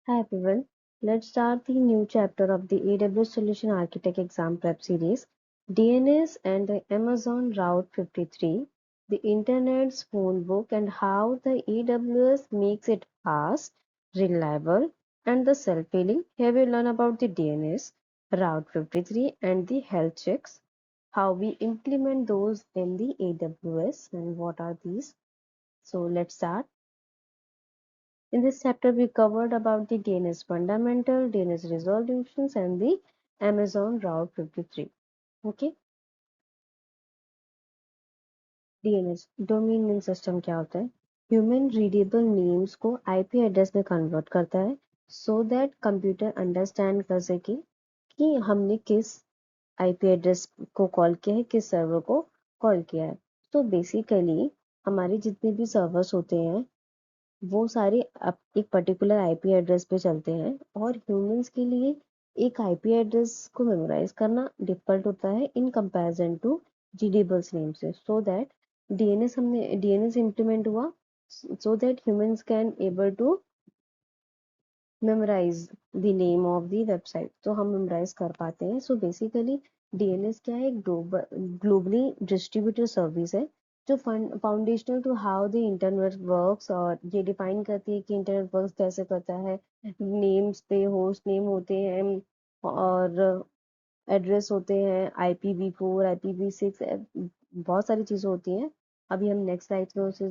Hi everyone, let's start the new chapter of the AWS Solution Architect exam prep series, DNS and the Amazon Route 53, the Internet's phone book and how the AWS makes it fast, reliable and the self-healing. Here we learn about the DNS, Route 53 and the health checks, how we implement those in the AWS and what are these. So let's start. In this chapter, we covered about the DNS fundamental, DNS resolutions, and the Amazon Route 53. Okay, DNS domain name system क्या होता है? Human readable names को IP address में convert करता है सो that computer understand कर सके कि हमने किस आईपी एड्रेस को कॉल किया है, किस सर्वर को कॉल किया है. तो बेसिकली हमारे जितने भी सर्वर्स होते हैं वो सारे एक पर्टिकुलर आईपी एड्रेस पे चलते हैं और ह्यूमंस के लिए एक आईपी एड्रेस को मेमोराइज करना डिफिकल्ट होता है इन कंपैरिजन टू जीडीबल्स नेम से. सो दैट डीएनएस इम्प्लीमेंट हुआ so that humans can able to memorise the name of the website. तो हम मेमोराइज कर पाते हैं. सो बेसिकली डीएनएस क्या है? ग्लोबली डिस्ट्रीब्यूटेड सर्विस है जो foundational to how the internet works, और ये डिफाइन करती है कि इंटरनेट वर्क्स कैसे करता है. नेम्स पे होस्ट नेम होते हैं और एड्रेस होते हैं, IPv4 IPv6, बहुत सारी चीज़ें होती हैं. अभी हम नेक्स्ट स्लाइड में उसे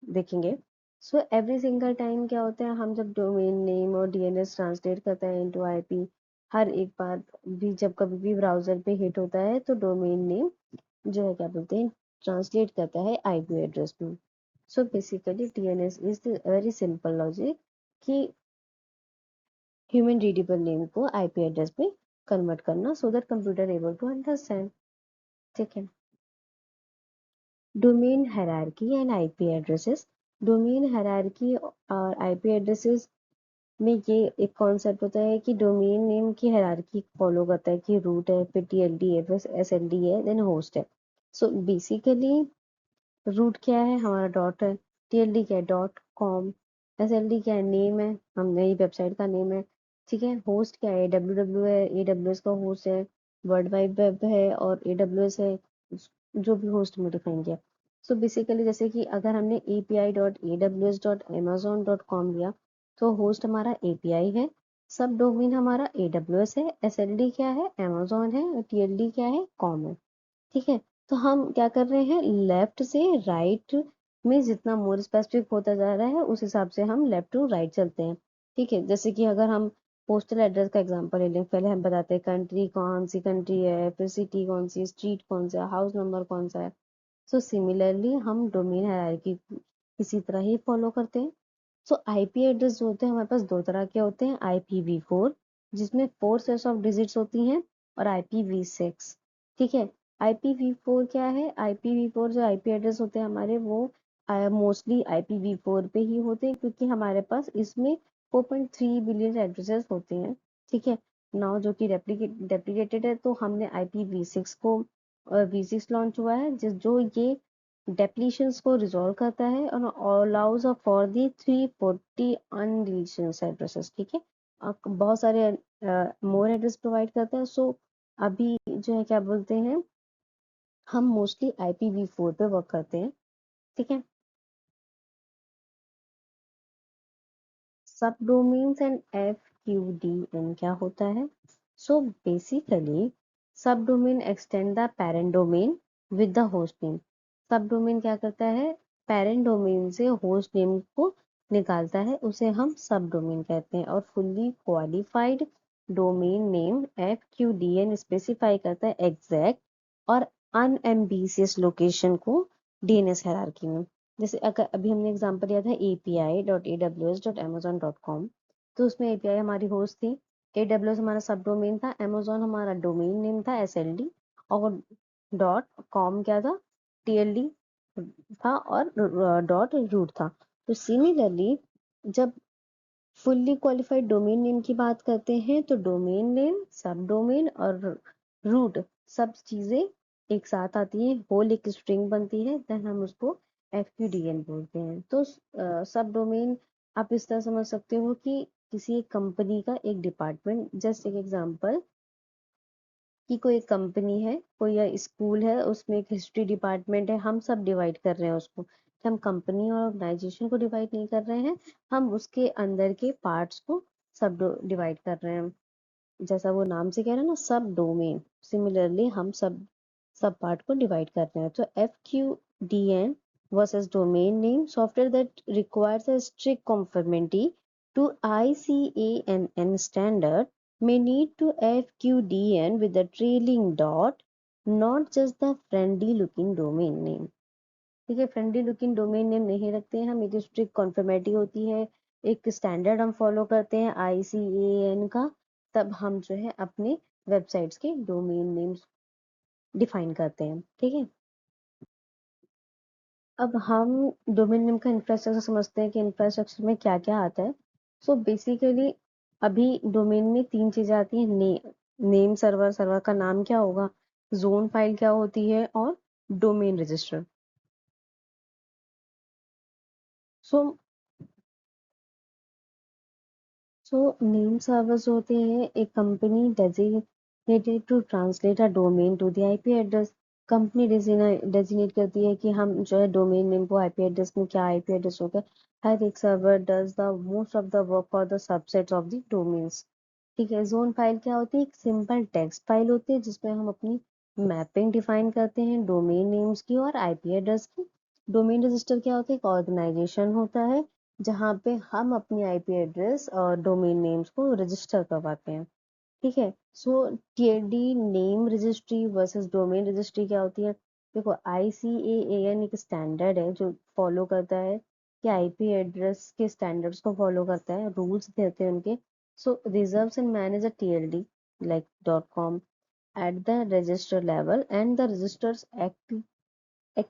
देखेंगे. सो एवरी सिंगल टाइम क्या होता है, हम जब डोमेन नेम और डीएनएस ट्रांसलेट करते हैं इनटू आईपी, हर एक बार भी जब कभी भी ब्राउजर पे हिट होता है तो डोमेन नेम जो है क्या बोलते हैं, ट्रांसलेट करता है आईपी एड्रेस में. So basically DNS is the very simple logic कि ह्यूमन रीडेबल नेम को आईपी एड्रेस में कन्वर्ट करना so that computer able to understand. ठीक है. Domain hierarchy and IP addresses. Domain hierarchy और आईपी एड्रेसेस में ये एक कॉन्सेप्ट होता है कि डोमेन नेम की हायरार्की फॉलो करता है कि रूट है, फिर टीएलडी है, फिर एसएलडी है, देन होस्ट है. सो बेसिकली रूट क्या है? हमारा डॉट है. टीएलडी क्या है? Dot com. एसएलडी क्या है? नेम है, हम नई वेबसाइट का नेम है. ठीक है. होस्ट क्या है? डब्ल्यू है, एडब्ल्यूएस का होस्ट है, वर्ल्ड वाइड वेब है और एडब्ल्यूएस है, जो भी होस्ट में डिफाइन किया. सो बेसिकली जैसे कि अगर हमने api.aws.amazon.com लिया तो होस्ट हमारा एपीआई है, सब डोमेन हमारा एडब्ल्यूएस है, एसएलडी क्या है? अमेजोन है, और टीएलडी क्या है? कॉम है. ठीक है. तो हम क्या कर रहे हैं, लेफ्ट से राइट में जितना मोर स्पेसिफिक होता जा रहा है उस हिसाब से हम लेफ्ट टू राइट चलते हैं. ठीक है. जैसे कि अगर हम पोस्टल एड्रेस का एग्जांपल ले लें, पहले हम बताते हैं कंट्री कौन सी कंट्री है, फिर सिटी कौन सी, स्ट्रीट कौन सा, हाउस नंबर कौन सा है. सो सिमिलरली हम डोमेन हायरार्की इसी तरह ही फॉलो करते हैं. सो आईपी एड्रेस जो होते हैं हमारे पास दो तरह के होते हैं. IPv4 जिसमें 4 सेट्स ऑफ डिजिट्स होती हैं, और IPv6. ठीक है. IPv4 क्या है? IPv4 जो आईपी एड्रेस होते हैं हमारे वो मोस्टली IPv4 पे ही होते हैं क्योंकि हमारे पास इसमें 4.3 बिलियन एड्रेसेस होते हैं. ठीक है. नाउ जो कि डेप्लीकेटेड है तो हमने IPv6 को V6 लॉन्च हुआ है जो ये डेप्लीशंस को रिजॉल्व करता है और अलाउज फॉर दी 340 अनडिलीशंस एड्रेसेस. ठीक है. बहुत सारे मोर एड्रेस प्रोवाइड करता है. सो अभी जो है क्या बोलते हैं, हम मोस्टली IPv4 पे वर्क करते हैं. ठीक है. सब डोमेन्स एंड FQDN क्या होता है? सो बेसिकली सब domain extend the parent domain with the host name. सब डोमेन क्या करता है? पेरेंट डोमेन से होस्ट नेम को निकालता है, उसे हम सब डोमेन कहते हैं. और fully qualified domain name FQDN specify करता है एग्जैक्ट और अनएम्बिशियस लोकेशन को डीएनएस हायरार्की में. जैसे अगर अभी हमने एग्जांपल लिया था api.aws.amazon.com, तो उसमें एपीआई हमारी होस्ट थी, एडब्ल्यूएस हमारा सब डोमेन था, अमेजोन हमारा डोमेन नेम था एसएलडी, और डॉट कॉम क्या था? टीएलडी था, और डॉट रूट था. तो सिमिलरली जब फुल्ली क्वालिफाइड डोमेन नेम की बात करते हैं तो डोमेन नेम, सब डोमेन और रूट सब चीजें एक साथ आती हैं, होल एक स्ट्रिंग बनती है, देन हम उसको FQDN बोलते हैं. तो सब डोमेन आप इस तरह समझ सकते हो कि किसी एक कंपनी का एक डिपार्टमेंट, जस्ट एक एग्जांपल कि कोई एक कंपनी है, कोई या स्कूल है, उसमें एक हिस्ट्री डिपार्टमेंट है, हम सब डिवाइड कर रहे हैं उसको, कि हम कंपनी और ऑर्गेनाइजेशन को डिवाइड नहीं कर रहे हैं, हम उसके अंदर के पार्ट्स को सब डिवाइड कर रहे हैं। जैसा वो नाम से कह रहे हैं ना, सब डोमेन, सिमिलरली हम सब पार्ट को डिवाइड कर रहे हैं। तो FQDN versus domain name software that requires a strict conformity to ICANN standard may need to FQDN with the trailing dot, not just the friendly looking domain name। ठीक है, friendly looking domain name नहीं रखते हैं हम, एक strict कॉन्फर्मेटी होती है, एक स्टैंडर्ड हम फॉलो करते हैं ICAN का, तब हम जो है अपने वेबसाइट्स के डोमेन नेम्स डिफाइन करते हैं। ठीक है, अब हम डोमेन नेम का इंफ्रास्ट्रक्चर समझते हैं कि इंफ्रास्ट्रक्चर में क्या क्या आता है। सो बेसिकली अभी डोमेन में तीन चीजें आती हैं, नेम सर्वर, सर्वर का नाम क्या होगा, जोन फाइल क्या होती है, और domain register. So so name servers होते हैं एक company designated to translate a domain to the IP address. Company designate करती है कि हम जो है डोमेन नेम को आईपी एड्रेस में क्या आईपी एड्रेस होगा। हर एक server does the most of the work for the subsets of the domains. ठीक है, जोन फाइल क्या होती है, एक सिंपल टेक्स्ट फाइल होती है जिसमें हम अपनी मैपिंग डिफाइन करते हैं डोमेन नेम्स की और आईपी एड्रेस की। डोमेन रजिस्टर क्या होता है, एक ऑर्गेनाइजेशन होता है जहाँ पे हम अपनी आईपी एड्रेस और डोमेन नेम्स को रजिस्टर करवाते हैं। ठीक है, सो TLD name registry versus domain registry क्या होती है। देखो, ICAAN एक स्टैंडर्ड है जो फॉलो करता है कि आईपी एड्रेस के स्टैंडर्ड्स को फॉलो करता है, रूल्स देते हैं उनके। So reserves and manage a TLD like .com at the register level, and the registers act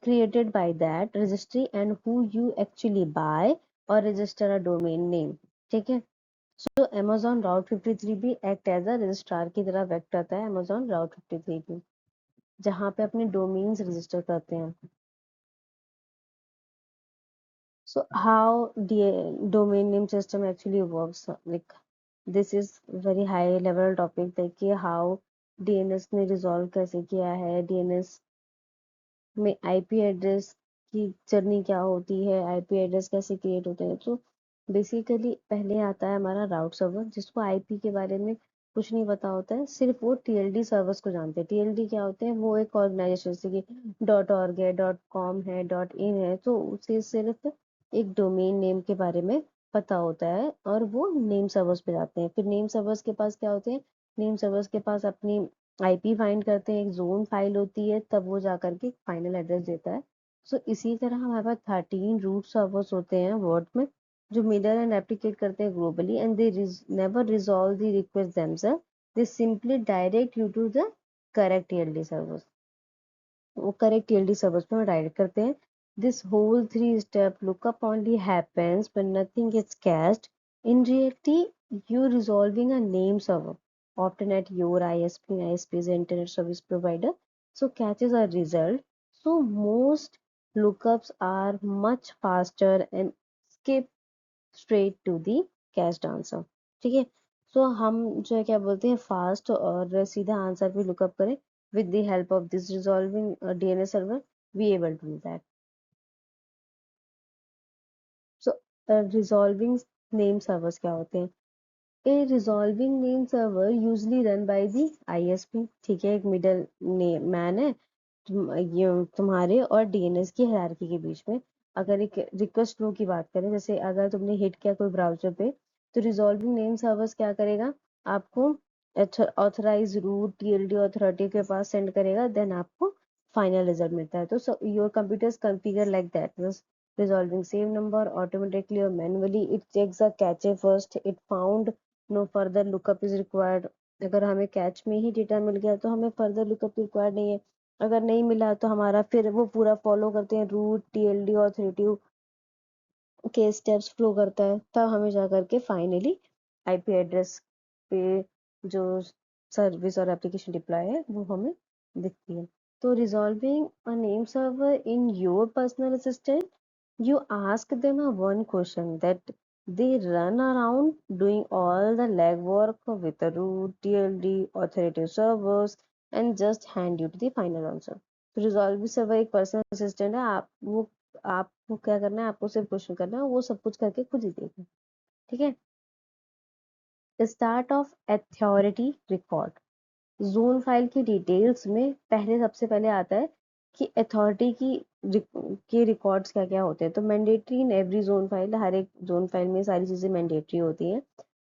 created by that registry and who you actually buy or register a domain name। ठीक है, सो Amazon Route 53 भी act as a registrar की तरह act करता है, Amazon Route 53 भी, जहाँ पे अपने डोमेन्स रजिस्टर करते हैं। So how domain name system actually works, like this is very high level topic. देखिए हाउ DNS ने रिजॉल्व कैसे किया है, DNS में आईपी एड्रेस की जर्नी क्या होती है, आईपी एड्रेस कैसे क्रिएट होते हैं। तो बेसिकली पहले आता है हमारा राउट सर्वर, जिसको आईपी के बारे में कुछ नहीं पता होता है, सिर्फ वो TLD सर्वर्स को जानते हैं। TLD क्या होते हैं, वो एक ऑर्गेनाइजेशन जैसे कि .org है, .com है, .in है, तो उसे सिर्फ एक डोमेन नेम के बारे में पता होता है और वो नेम सर्वर्स पे जाते हैं। फिर नेम सर्वर्स के पास क्या होते हैं, नेम सर्वर्स के पास अपनी आईपी फाइंड करते हैं, एक जोन फाइल होती है, तब वो जा करके फाइनल एड्रेस देता है। सो इसी तरह हमारे पास 13 रूट सर्वर्स होते हैं वर्ल्ड में, जो मिरर एंड रेप्लिकेट करते हैं globally, and they never resolve the request themselves, they simply direct you to the correct TLD servers. वो करेक्ट TLD सर्वर्स पे डायरेक्ट करते हैं। This whole 3 step lookup only happens when nothing gets cached. In reality, you resolving a name server, often at your ISP. ISP is internet service provider, so catches a result. So most lookups are much faster and skip straight to the cached answer। ठीक है, सो हम जो है क्या बोलते हैं, fast और सीधा आंसर भी लुकअप करें with the help of this resolving DNS server, we able to do that। So resolving name servers क्या होते हैं, A resolving name server usually run by the ISP। ठीक है, एक मिडल मैन है ये तुम्हारे और DNS की हायरार्की के बीच में। अगर एक रिक्वेस्ट फ्लो की बात करें, जैसे अगर तुमने हिट किया कोई ब्राउजर पे, तो रिजॉल्विंग नेम सर्वर्स क्या करेगा, आपको ऑथराइज रूट TLD अथॉरिटी के पास सेंड करेगा, देन आपको फाइनल रिजल्ट मिलता है। तो your computers configure like that, resolving same number automatically or manually, it checks the cache first, it found no further lookup is required। अगर हमें catch में ही data मिल गया तो हमें फर्दर लुकअप रिक्वायर्ड नहीं है। अगर नहीं मिला तो हमारा फिर वो पूरा फॉलो करते हैं, रूट TLD ऑथोरिटी के स्टेप्स फ्लो करता है, तब हमें जा करके फाइनली आईपी एड्रेस पे जो सर्विस और एप्लीकेशन डिप्लॉय है वो हमें दिखती है। तो resolving a name server in your personal assistant, you ask them a one question that They run around doing all the legwork with the root, TLD, authoritative servers and just hand you to the final answer. तो resolve भी server एक personal assistant है, आपको क्या करना है, आपको सिर्फ क्वेश्चन करना है, वो सब कुछ करके खुद ही देगा। ठीक है। Start of authority record. Zone file की डिटेल्स में सबसे पहले आता है कि अथॉरिटी के रिकॉर्ड्स क्या क्या होते हैं। तो mandatory in every zone file, हर एक जोन फाइल में सारी चीजें मैंडेटरी होती हैं।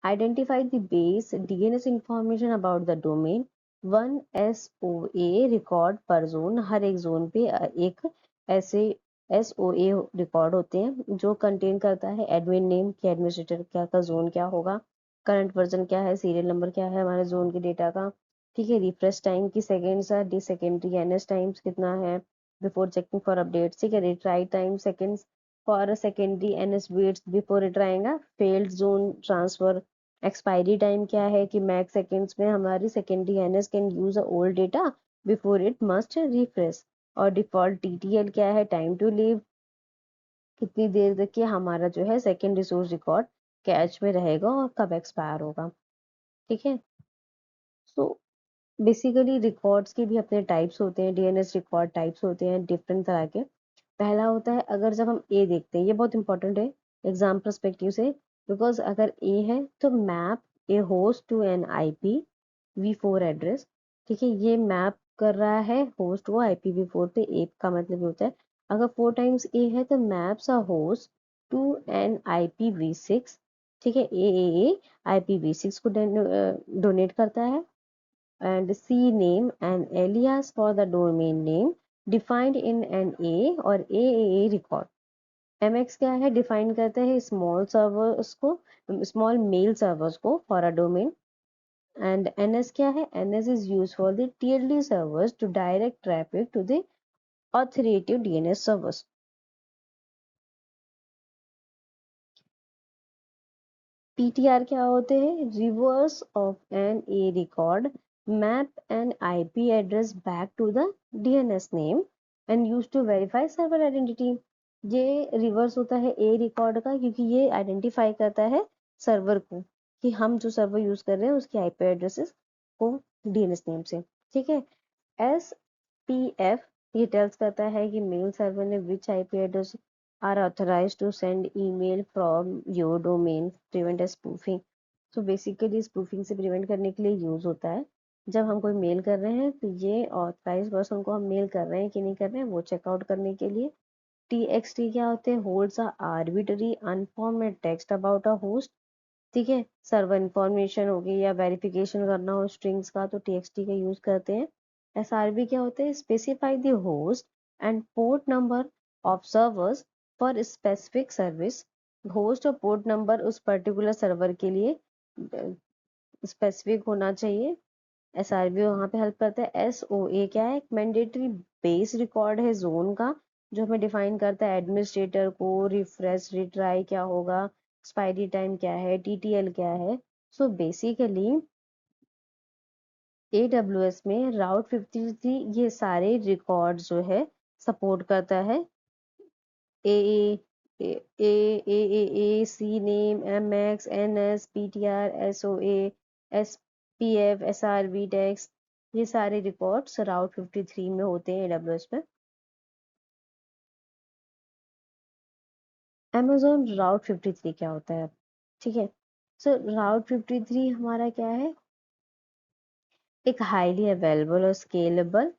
Identify the base DNS information about the domain, 1 SOA record per zone. हर एक जोन पे एक ऐसे SOA रिकॉर्ड होते हैं जो कंटेन करता है एडमिन नेम कि एडमिनिस्ट्रेटर क्या का जोन क्या होगा, करंट वर्जन क्या है, सीरियल नंबर क्या है हमारे जोन के डेटा का। ठीक है। रिफ्रेश टाइम की सेकेंड्स है, डी सेकेंडरी एनएस टाइम्स कितना है बिफोर चेकिंग फॉर अपडेट्स। ठीक है। Retry time seconds for secondary NS waits before retry आएगा। Failed zone transfer. Expiry time क्या है कि मैक्स सेकेंड्स में हमारी secondary NS can use old data before it must refresh. और डिफॉल्ट टीटीएल क्या है, टाइम टू लीव, कितनी देर तक के हमारा जो है सेकेंड रिसोर्स रिकॉर्ड कैच में रहेगा और कब एक्सपायर होगा। ठीक है। सो बेसिकली रिकॉर्ड्स के भी अपने टाइप्स होते हैं, डीएनएस रिकॉर्ड टाइप्स होते हैं डिफरेंट तरह के। पहला होता है, अगर जब हम ए देखते हैं, ये बहुत इंपॉर्टेंट है एग्जाम परस्पेक्टिव से, बिकॉज अगर ए है तो map a host to an IP V4 address. ठीक है। ये मैप कर रहा है होस्ट को IPv4 पे। ए का मतलब होता है अगर 4 टाइम्स ए है तो maps a host to an IPv6। ठीक है। ए IPv6 को डोनेट करता है। and C name and alias for the domain name defined in an A और AAA record। MX क्या है, डिफाइन करता है स्मॉल सर्वर्स को, स्मॉल मेल सर्वर्स को for a domain. And NS क्या है, NS is used for the TLD servers to direct traffic to the authoritative DNS servers। PTR क्या होते हैं, reverse of an A record, map an IP address back to the DNS name and use to verify server identity. ये reverse होता है ए record का क्योंकि ये identify करता है सर्वर को कि हम जो सर्वर यूज कर रहे हैं उसकी आईपी एड्रेसेस को डीएनएस नेम से। ठीक है। SPF ये टेल्स करता है कि मेल सर्वर ने which IP address are authorized to send email from your domain, prevent spoofing। तो बेसिकली स्पूफिंग से प्रिवेंट करने के लिए यूज होता है। जब हम कोई मेल कर रहे हैं तो ये ऑथराइज पर्सन को हम मेल कर रहे हैं कि नहीं कर रहे हैं वो चेकआउट करने के लिए। TXT क्या होते हैं, holds a arbitrary unformat text about a host. ठीक है। सर्वर इंफॉर्मेशन होगी या वेरिफिकेशन करना हो स्ट्रिंग्स का तो TXT का यूज करते हैं। SRV क्या होते हैं, specify the host and port number of servers for specific service. Host और पोर्ट नंबर उस पर्टिकुलर सर्वर के लिए स्पेसिफिक होना चाहिए। SRV वहाँ पे हेल्प करता है। SOA क्या है, मैंडेटरी बेस रिकॉर्ड है जोन का जो हमें डिफाइन करता है एडमिनिस्ट्रेटर को रिफ्रेश रिट्राई क्या होगा, एक्सपायरी टाइम क्या है, TTL क्या है। सो बेसिकली AWS में राउट 53 ये सारे रिकॉर्ड जो है सपोर्ट करता है। A CNAME, MX, NS, PTR, SOA, SPF, SRV text, ये सारे रिकॉर्ड्स राउट 53 में होते हैं AWS में। Amazon राउट 53 क्या होता है। ठीक है। सो राउट 53 हमारा क्या है, एक हाईली अवेलेबल और scalable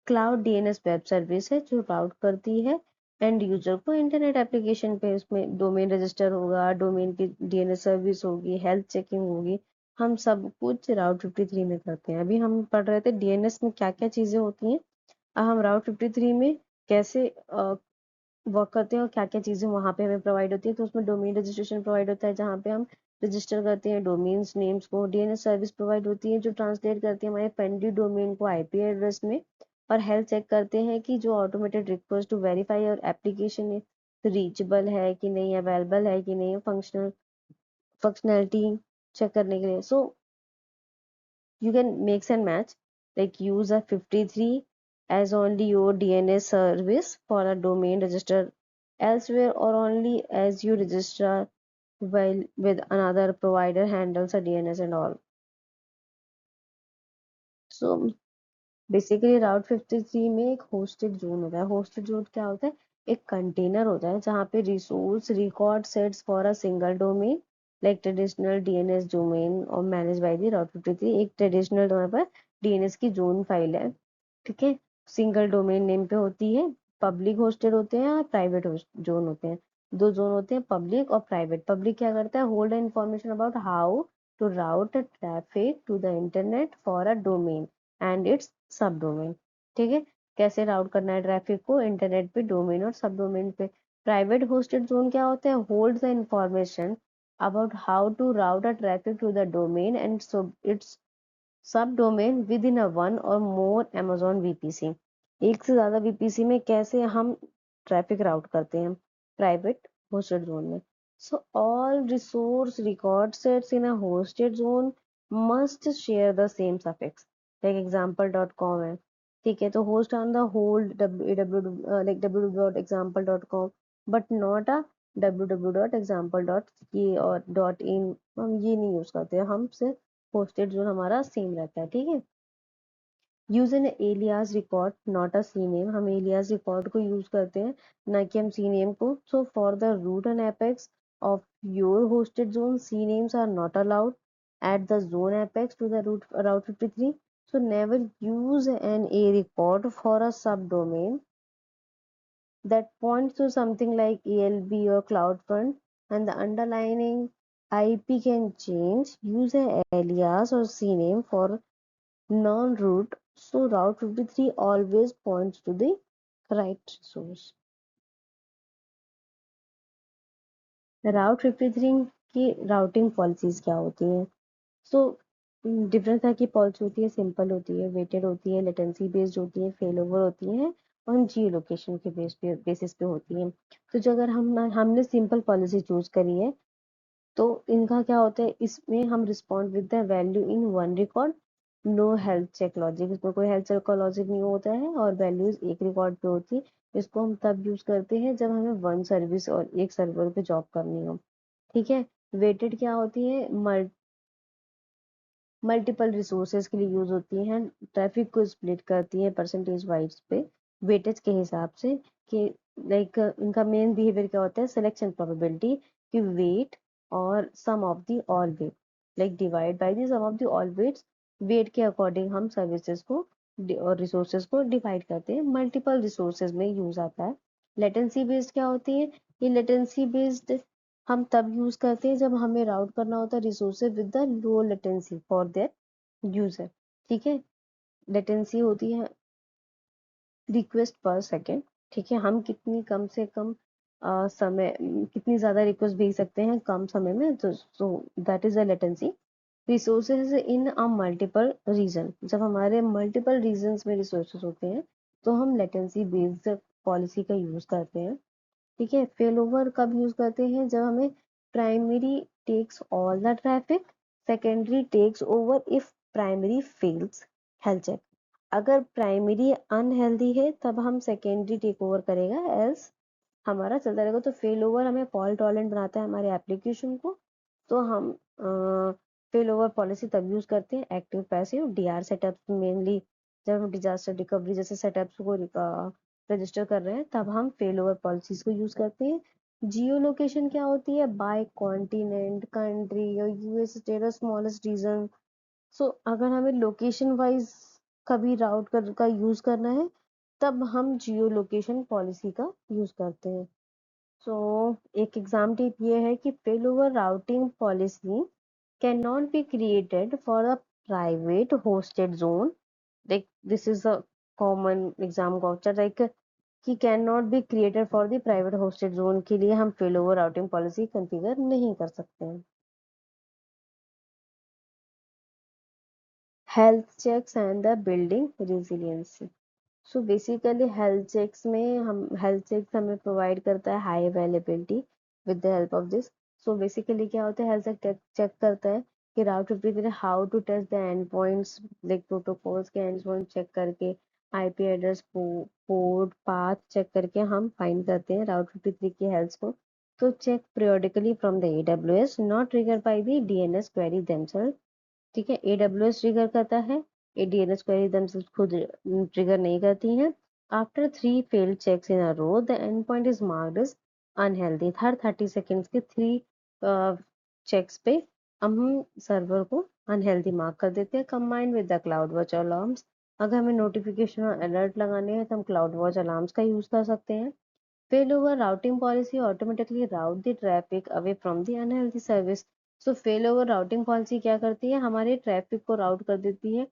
cloud DNS web service है जो राउट करती है एंड यूजर को इंटरनेट एप्लीकेशन पे। उसमें डोमेन रजिस्टर होगा, डोमेन की डीएनएस सर्विस होगी, हेल्थ चेकिंग होगी, हम सब कुछ राउट 53 में करते हैं। अभी हम पढ़ रहे थे डीएनएस में क्या क्या चीजें होती हैं, अब हम राउट 53 में कैसे वर्क करते हैं और क्या क्या चीजें वहां पे हमें प्रोवाइड होती है। तो उसमें डोमेन रजिस्ट्रेशन प्रोवाइड होता है जहाँ पे हम रजिस्टर करते हैं डोमेन्स नेम्स को। डीएनएस सर्विस प्रोवाइड होती है जो ट्रांसलेट करती है हमारे पेंडी डोमेन को आईपी एड्रेस में। और हेल्थ चेक करते हैं कि जो ऑटोमेटेड रिक्वेस्ट टू वेरीफाई और एप्लीकेशन रीचेबल है कि नहीं, अवेलेबल है कि नहीं, फंक्शनैलिटी चेक करने के लिए। सो you can mix and match, like use a 53 as only your DNS service for a domain register elsewhere or only as you register while with another provider handles a DNS and all. So basically route 53 में एक hosted zone होता है। Hosted zone क्या होता है? एक container होता है जहाँ पे resource record sets for a single domain like traditional DNS domain और मैनेज बाय द राउट 53। एक ट्रेडिशनल डोमेन पर डीएनएस की जोन फाइल है, ठीक है, सिंगल डोमेन नेम पे होती है। पब्लिक होस्टेड होते हैं और प्राइवेट जोन होते हैं। दो जोन होते हैं, पब्लिक और प्राइवेट। पब्लिक क्या करता है? Hold information about how to route traffic to the internet for a domain and its सब डोमेन, ठीक है, कैसे राउट करना है ट्रैफिक को इंटरनेट पे, डोमेन और सब डोमेन पे। प्राइवेट होस्टेड जोन क्या होते हैं? Hold the information about how to route a traffic to the domain and so it's सब domain within a one और मोर अमेजोन वीपीसी। एक से ज्यादा वीपीसी में कैसे हम ट्रैफिक राउट करते हैं प्राइवेट होस्टेड जोन में। So all resource record sets in a hosted zone must share the same suffix, like example dot com है, ठीक है, तो host on the hold www like www.example.com but not a www.example., ये और dot in हम ये नहीं use करते, हम सिर्फ होस्टेड जोन हमारा सेम रहता है, ठीक है। Use an alias record not a CNAME, हम एलियास रिकॉर्ड को यूज करते हैं ना कि हम सी नेम को। So for the root and apex of your hosted zone CNAMEs are not allowed at the zone apex to the route 53. So never use an a record for a subdomain that points to something like ELB or CloudFront and the underlying IP can change. Use an alias or CNAME for non-root, so Route 53 always points to the right resource. Route 53 की routing policies क्या होती हैं? So different तरह की policy होती है, simple होती है, वेटेड होती है, लेटेंसी बेस्ड होती है, फेल ओवर होती है और जियो लोकेशन के बेसिस पे होती है। तो जो अगर हमने सिंपल पॉलिसी चूज करी है तो इनका क्या होता है, इसमें हम respond with the value in one record, no health check logic, इसमें कोई हेल्थ चेक लॉजिक नहीं होता है और वैल्यूज एक रिकॉर्ड पे होती है। इसको हम तब यूज करते हैं जब हमें वन सर्विस और एक सर्वर पे जॉब करनी हो, ठीक है। वेटेड क्या होती है? मल्टीपल रिसोर्सेज के लिए यूज होती हैं, ट्रैफिक को स्प्लिट करती हैं परसेंटेज वाइज पे वेटेज के हिसाब से कि लाइक इनका मेन बिहेवियर क्या होता है? सिलेक्शन प्रोबेबिलिटी कि वेट और sum of the all weight, like divide by the sum of the all weights, weight के अकॉर्डिंग हम सर्विसेज को और रिसोर्सेज को डिवाइड करते हैं, मल्टीपल रिसोर्सेज में यूज आता है। लेटेंसी बेस्ड क्या होती है? ये लेटेंसी बेस्ड हम तब यूज करते हैं जब हमें राउट करना होता है resources with the low latency for their user, ठीक है। लेटेंसी होती है रिक्वेस्ट पर सेकेंड, ठीक है, हम कितनी कम से कम समय कितनी ज्यादा रिक्वेस्ट भेज सकते हैं कम समय में, तो so that is a latency. Resources in a multiple region, जब हमारे मल्टीपल रीजन्स में रिसोर्सेज होते हैं तो हम लेटेंसी बेस्ड पॉलिसी का यूज करते हैं, ठीक है। फेल ओवर कब यूज करते हैं? जब हमें primary takes all the traffic, secondary takes over if primary fails, health check. अगर प्राइमरी अनहेल्दी है तब हम सेकेंडरी टेक ओवर करेगा, एल्स हमारा चलता रहेगा। तो फेल ओवर हमें फॉल्ट टॉलरेंट बनाता है हमारे एप्लीकेशन को, तो हम फेल ओवर पॉलिसी तब यूज करते हैं active passive DR setup mainly, जब हम डिजास्टर रिकवरी जैसे सेटअप्स को रजिस्टर कर रहे हैं तब हम फेल ओवर पॉलिसीज को यूज करते हैं। जियो लोकेशन क्या होती है? बाय कॉन्टिनेंट, कंट्री और यूएस स्टेट और स्मॉलेस्ट रीजन। सो अगर हमें लोकेशन वाइज कभी राउट का यूज करना है तब हम जियो लोकेशन पॉलिसी का यूज करते हैं। सो एक एग्जाम टिप ये है कि fail over routing policy can not be created for a private hosted zone, like this is a common exam काउचर, लाइक कि can not be created for the private hosted zone के लिए हम fail over routing policy configure नहीं कर सकते हैं। Health checks and the building resiliency. So basically health checks में हम हेल्थ चेक्स हमें प्रोवाइड करता है high availability with the help of this. So basically क्या होता है? हेल्थ चेक चेक करता है कि route 53 how to test the endpoints, like protocols के एंड पॉइंट चेक करके, IP address port path check करके हम फाइंड करते हैं राउट 53 की हेल्थ को, तो check periodically from the AWS, not triggered by the DNS query themselves. ठीक है, AWS ट्रिगर करता है, DNS query themselves खुद ट्रिगर नहीं करती हैं. After 3 failed checks in a row, the endpoint is marked as unhealthy. Her 30 seconds के 3 checks पे हम सर्वर को अनहेल्दी मार्क कर देते हैं. Combined with the cloud watch alarms, अगर हमें नोटिफिकेशन और अलर्ट लगाने हैं तो हम क्लाउड वॉच अलार्म्स का यूज कर सकते हैं. Failover routing policy automatically route the traffic away from the unhealthy service. So failover routing policy क्या करती है, हमारे ट्रैफिक को राउट कर देती है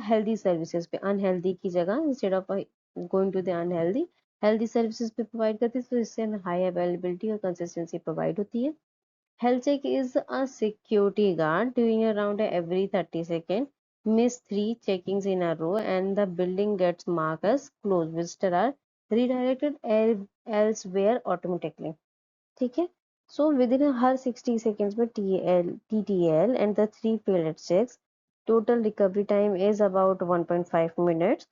हेल्दी सर्विसेज पे. अनहेल्दी की जगह instead of going to the unhealthy, healthy services पे प्रोवाइड करती है. तो इससे हाई अवेलेबिलिटी और कंसिस्टेंसी प्रोवाइड होती है. Health check is a security guard doing around every 30 seconds. Miss 3 checkings in a row and the building gets marked as closed. Visitors are redirected elsewhere automatically. ठीक है. So within हर 60 seconds में TTL and the 3 failed checks, total recovery time is about 1.5 minutes.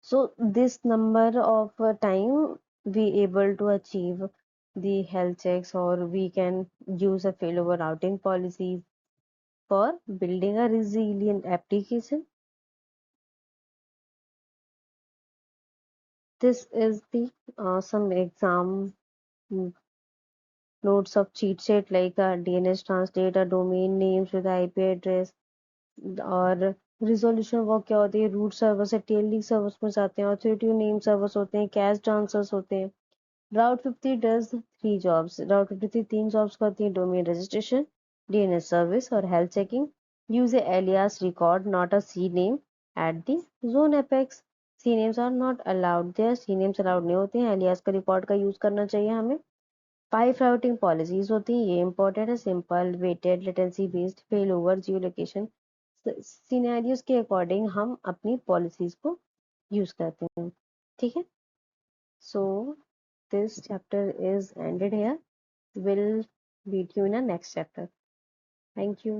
So this number of time we able to achieve the health checks, or we can use a failover routing policy for building a resilient application. This is the some exam notes of cheat sheet, like a DNS translate a domain names with IP address. और resolution work क्या होती है, root server से टेलडी servers में जाते हैं, authority name servers होते हैं, कैश ट्रांसफर्स होते हैं. Route 50 does 3 jobs. Route 53 3 jobs करती है, डोमेन रजिस्ट्रेशन, डीएनएस सर्विस और health checking. Use a alias record not a CNAME at the zone apex. CNAMEs are not allowed there. CNAMEs allowed नहीं होते हैं, alias का record का use करना चाहिए हमें. 5 राउटिंग पॉलिसीज होती हैं, ये इंपॉर्टेंट है. Simple, weighted, latency based, fail over, geolocation. Scenarios के अकॉर्डिंग हम अपनी पॉलिसीज को यूज करते हैं. ठीक है. सो this chapter is ended here. We'll meet you in a next chapter. Thank you.